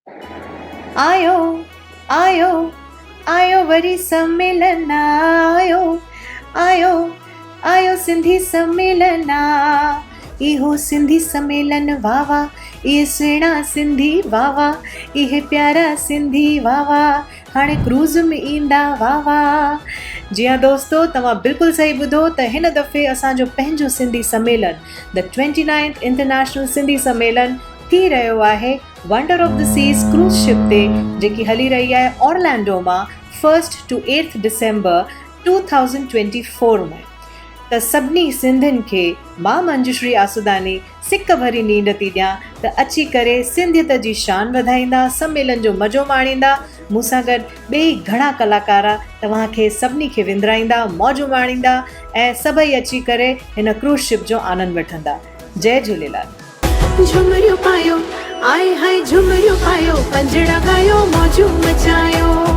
आयो आयो आयो वरी सम्मेलन आयो आयो आयो सिंधी सम्मेलन इहो सिंधी सम्मेलन वाह वाह इहे सुहिणा सिंधी वाह वाह इहे प्यारा सिंधी वाह वाह हाणे क्रूज़ में ईंदा वाह वाह। जी हाँ दोस्तो, तव्हां बिल्कुलु सही ॿुधो त हिन दफ़े असांजो पंहिंजो सिंधी सम्मेलन द 29th इंटरनेशनल सिंधी सम्मेलन थी रहियो आहे Wonder of the Seas cruise ship ते, जेकी हली रही आहे ऑरलैंडो मां 1st to 8th डिसेंबर 2024 में। त सभिनी सिंधियुनि खे मां मंजूश्री आसुदानी सिक भरी नींड थी ॾियां त अची करे सिंधियत जी शान वधाईंदा, सम्मेलन जो मज़ो माणींदा। मूंसां गॾु ॿई घणा कलाकार तव्हांखे सभिनी खे विंदराईंदा, मौजूं माणींदा ऐं सभई अची करे हिन क्रूज़ शिप जो आनंद वठंदा। जय झूलेलाल। झुमरियो पायो आए हाय झुमरियो पायो पंजड़ा गायो मौजूं मचायो।